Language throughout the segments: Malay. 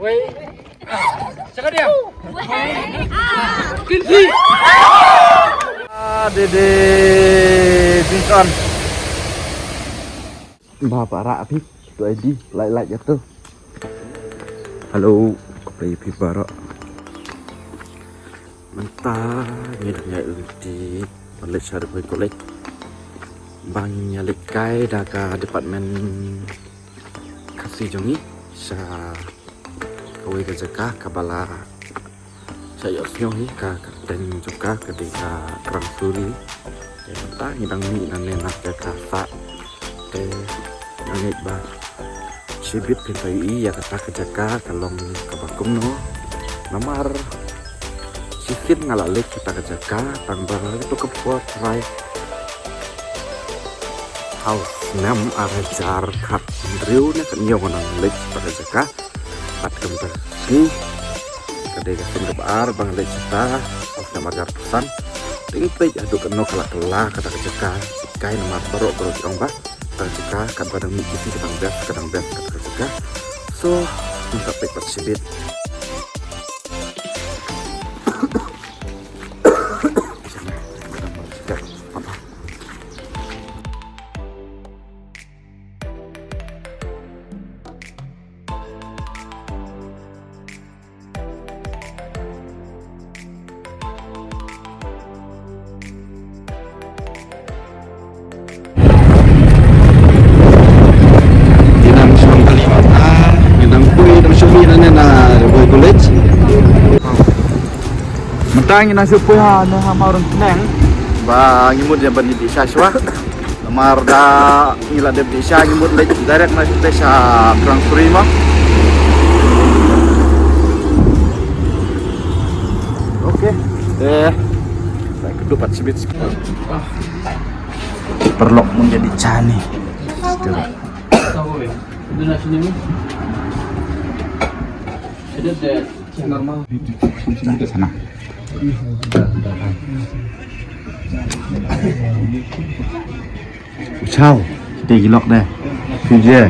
Wei. Siapa dia? Kinsi. Dede Bingkon. Bapak Rapi itu ID like jatuh. Halo, kopi Barak. Mentah nyednya di balik syarif kolek. Bang nyalik kai daka departemen kasih jongi sa kawe kajaka kabala saya osnyohi ka kapten juga ketika kerang suri ya mentah ngidang ni nanenak jaka sa nangit ba sibit pintai ya kata kajaka kalong kabakum no namar sifit ngalalik kita kajaka tambah itu kebuat rai house nam arajar kat driu na kanyo nang lek pada jaka at kemper ni kadai ka sing bar bang lek kita of na magar pesan ting pe adu keno kala kata jaka kai nomor baru jong ba kata jaka kan badang mi kisi kadang bes kata jaka so minta pe persibit mentang ina supuha na hamarun tenang ba ngimut ya ban di saswa lamar da ngila de di sa ngimut le direct na kita sa Grand Prix mah oke saya kedupat sebit perlok menjadi cani normal sana Ciao, kita gilok deh. Video.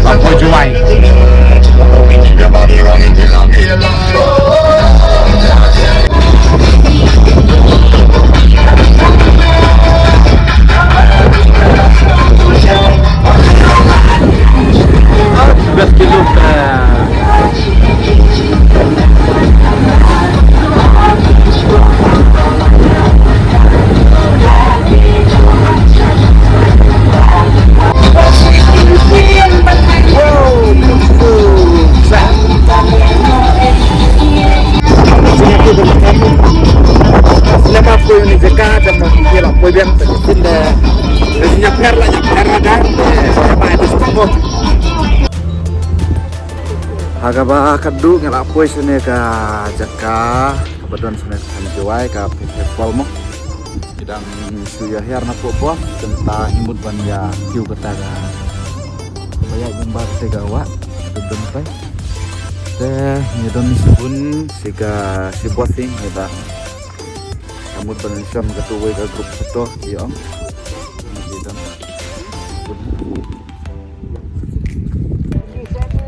Apa jual? Agaba kadu ngelapoy sini ka jaka kebetulan sini hanjuai ka festival mo sedang suya hiar na po tentang imut ban ya kiu kata ka banyak gambar tegawa dudun pai nyedon pun siga si bosing kita amut ban syam ketuwe ka grup foto ya om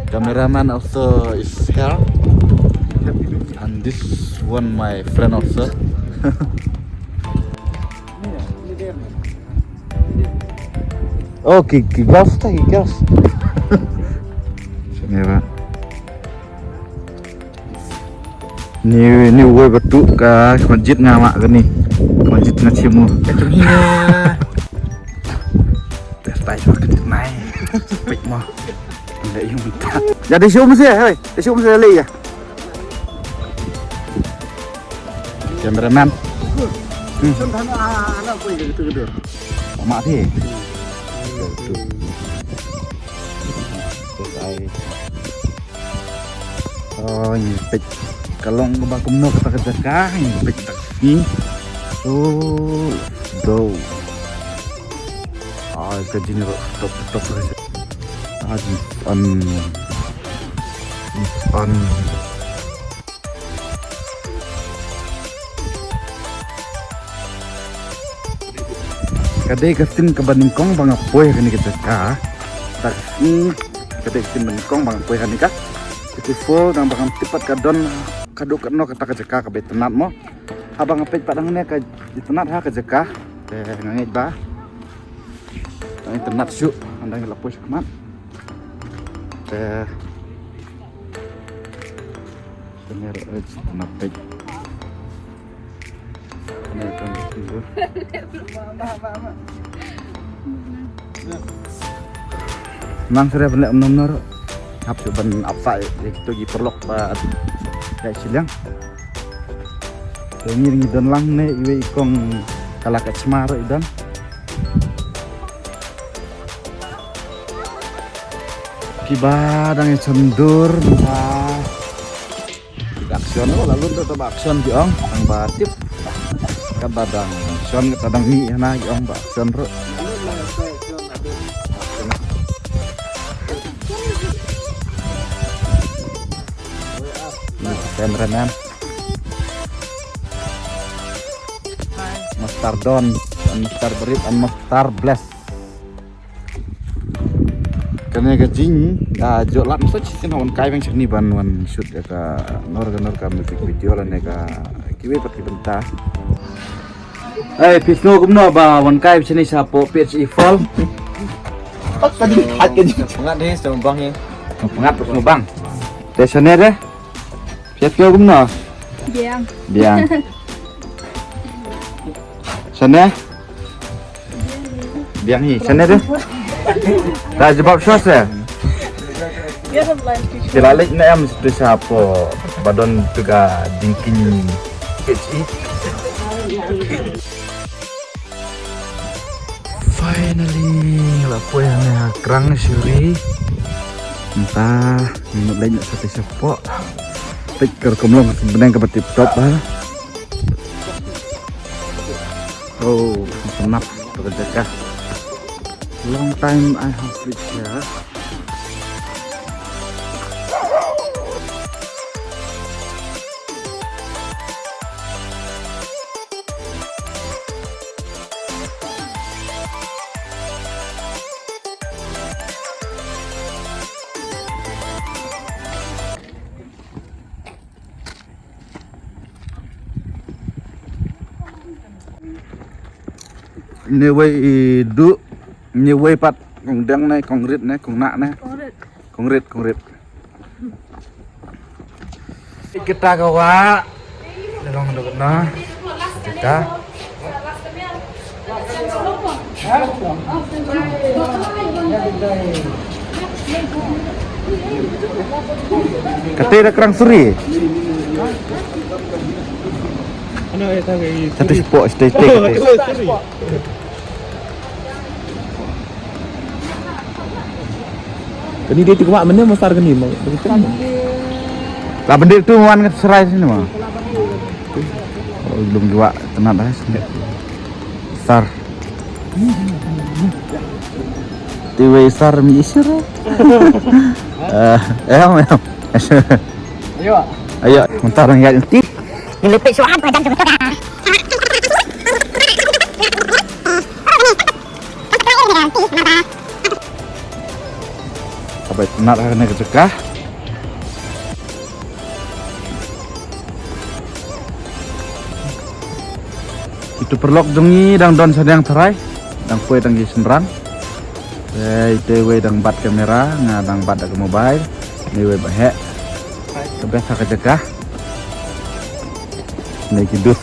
cameraman also is here and this one my friend also oh gigas sini pak ni gue betul ke masjid ngamak ke nih masjid ngacimu tertai makin naik pik mah jadi siapa sih, hei, siapa sih lagi ya? Cameraman. Anak pun gitu. Mak sih. Oh, ini pek kalong kebakum no kata kah, ini pek ini. Oh, go. Ah, kajin top aja. On Kadai kesin ke Baningkong bang apoy kan kita ka. Tapi kadai kesin Baningkong bang apoy kan ka. Beautiful dan bang tipat kadon kaduk keno kata kejeka ke betenat mo. Abang apet padangnya ke betenat ha kejeka. Ngangit ba. Tang tenat syuk andang lapoy sakmat. Bener tenat pet. Ini kan itu. Mang sudah benar benar hap cuban apa itu gi perlok ba kayak silang. Ini dan lang ne iwe ikong kalak cemar idan. Kiba dang cendur aksion lalu tetap aksion diong ang batip kabadang aksion kadang mi na diong ba aksion ro cameraman Master Don dan Master Berit dan Master Bless karena gajing jok lat mesti sin hawan kai bang sini ban shoot ya ka nor ka music video lah nega kiwe pati benta pisno kumno ba wan kai sini sapo PHE fall tadi hat ke pengat deh sama bang ya pengat sama bang desane deh PHE kumno biang sana biang ni sana deh dah jawab suasa. Kilalik na em itu siapa? Badon juga dingkin kecil. Finally, lapo yang kerang suri. Entah, minum lain satu siapa. Pikir kemlong sebenarnya ke tip top lah. Oh, senap terdekat. Long time I have reached here. Ini way du ni way pat kong dang này kongrit này kong nak này kongrit kita kawa dalam dok na kita katera kerang suri satu spot stay Ini dia tu mak mana masar ke ni mak begitu. Lah benda tu wan ke serai sini mah. Belum dua tenat dah sini. Besar. Tiwe besar mi isir. Ayo. Ayo, mentar ngat nanti. Dilepik suap badan betul dah. Baik, nak kena kecekah. Itu perlok dungi dang don sedang terai, dang kue dang senrang. Tewe dang bat kamera, ngadang bat ke mobile, niwe bahek. Kebiasa kecekah. Naik hidup.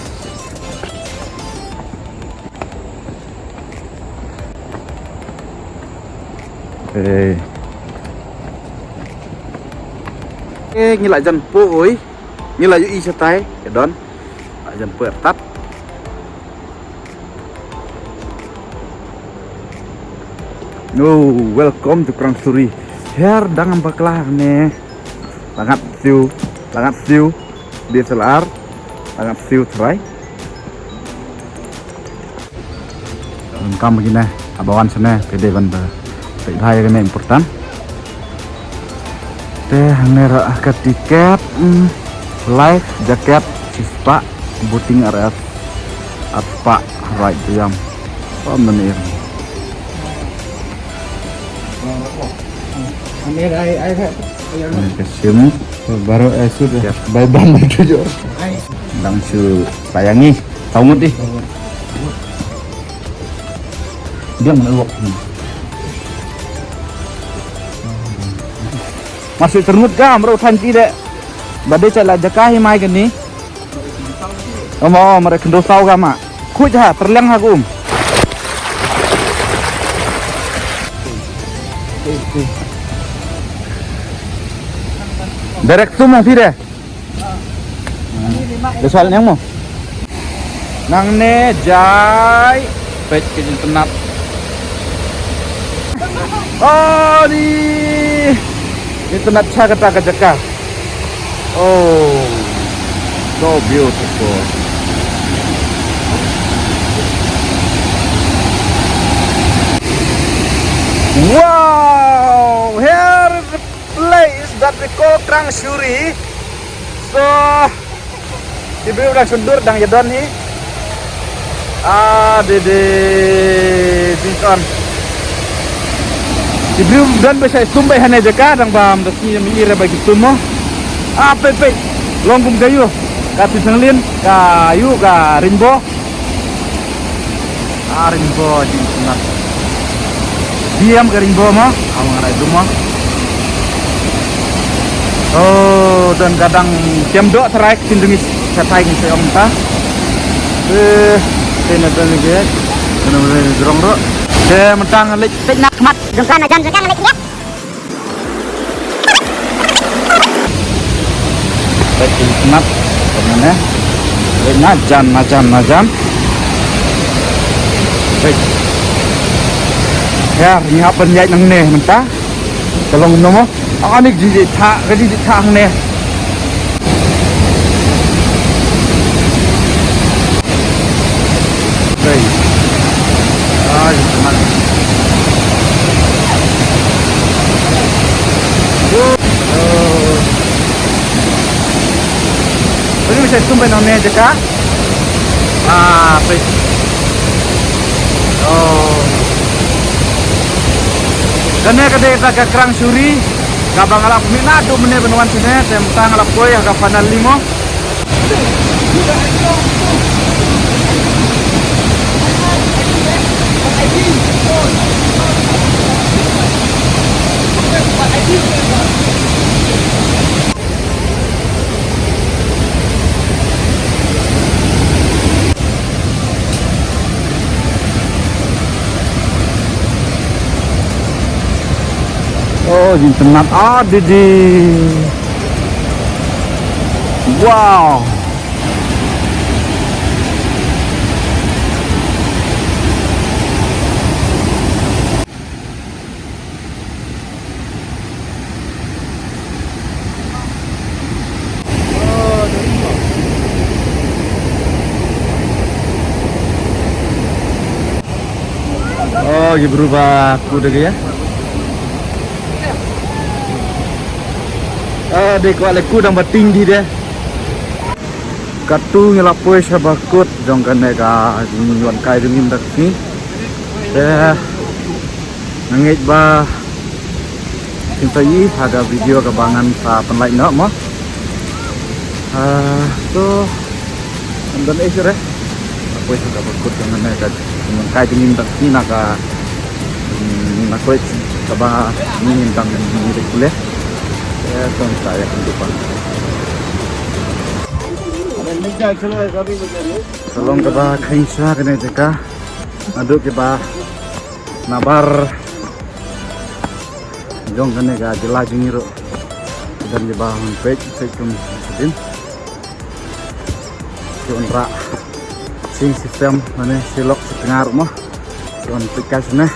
Ngilak jan poi ngilak yu isatai ya don jan poi tat no welcome to Kerang Suri here dangan baklah ne langat siu DSLR langat siu try kam begini abawan sana pede ban ba hai cái này important nera ke tiket live jaket sispa booting RF apa right jam Apa menir? Ini ai Ini kesim baru sudah bye-bye itu jo. Langsung sayangi, tahu mut ih. Dia menelok. Masih ternut ka, bro thanti dek. Badai cala jakahi mai kan ni. Mau mereka kendo sau ka mak. Kuj ha, terliang ha kum. Direct tu mau pire. Soal yang mau. Nang ne jai pet ke tenap. Oh ni tenap cha kata jaka. Oh, so beautiful. Wow, here is the place that we call Krang Shuri. So, ibu udah sundur dang yadon ni. Dede Jinton. Ibu dan bisa tumbai hanya jaka dang bam dasi mira bagi tumo. Pe longgum gayu, ka pisanglin, kayu ka rimbo. Rimbo Jinton. Diam ke rimbo mah, awang ada itu mah. Oh, dan kadang jam 2 teraik sindungis catai ni saya omta. Ini ada lagi, benar-benar gerong ro. Saya mentang lek Nak mat dengkan ajan sekarang lagi ya. lek senap, mana? Lek najan. Baik. Ya, ni apa ni nang ne mentah? Tolong nomo. Ni jadi tak ne. Baik. Teman. Ini bisa tumpai nang ne jeka. Baik. Dan ni kata kita Krang Shuri, kabang alap minado mene benuan sini, tentang alap koi agak panal limo. Oh, jintenat di. Wow. Oh, dia berubah kuda ya. Dek kuat leku dan bertinggi dia. Katu ngelapoi sabakut jong kene ka nyuan kai dengim dak ni. Ngait ba sintai ada video kebangan sa penlai nak mah. So dan esir apoi sabakut jong kene ka nyuan kai dengim dak ni naka nakoi kaba ni tang ni kuliah. Tuan saya kehidupan. Tolong keba kainsa kena jeka. Aduk keba nabar. Jong kena ga jelaj ngiro. Dan keba page kum sedin. Jonra sing sistem mana silok setengah rumah. Jon aplikasi nah.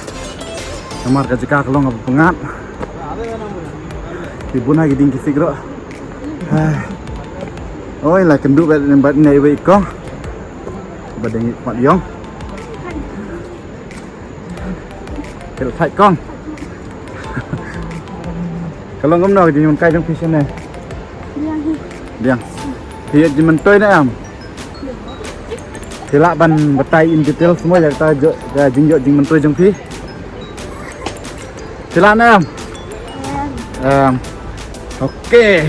Kamar ka jeka kalau ngap pengat. Ibu nak giding kisik ro. Oh, lah kendu bat nei wei kong. Badeng mat yong. Kel thai kong. Kalau ngom nak di nyun kai jong pisen ne. Diang. Hiat di mentoi na am. Sila ban betai in detail semua ya kita jingjok jing mentoi jeng pi. Sila em. Oke.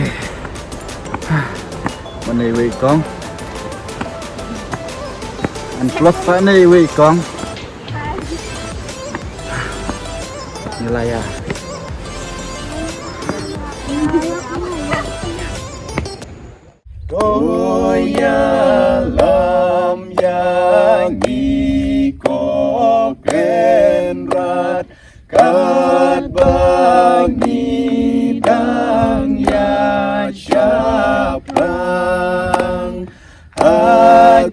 Mana wei kong? An plus sana wei kong. Inilah ya. Goyalam yang ikoken rat kat bangi dang ya syapang hakilen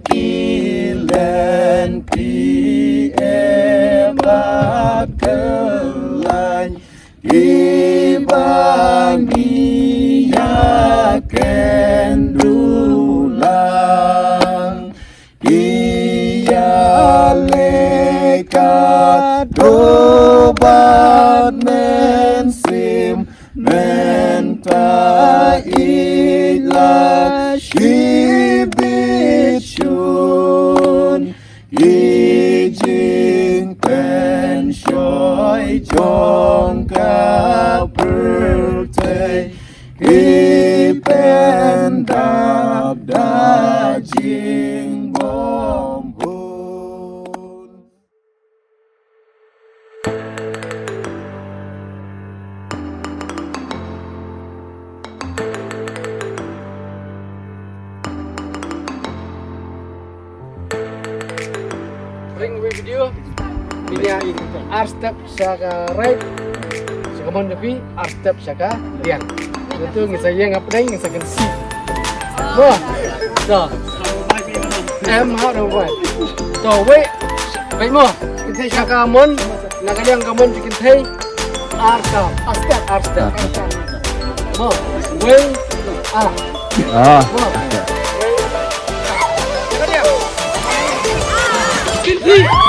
pi ebat kelany ibangi yaken dulang iyaleka dobat mensim menta ila shibitshun ijing penshoy jong kaperte ipendap dajing bombun. Ring video Bilia R-step saka right saka mon depi R-step saka liang itu ngisaya ngapain ngisakan C wah dah em hao đâu vậy tổ vậy vậy mà cái thấy saka mon là cái liang kamon bikin thấy R-step R-step mà vậy à Ah. Cái liang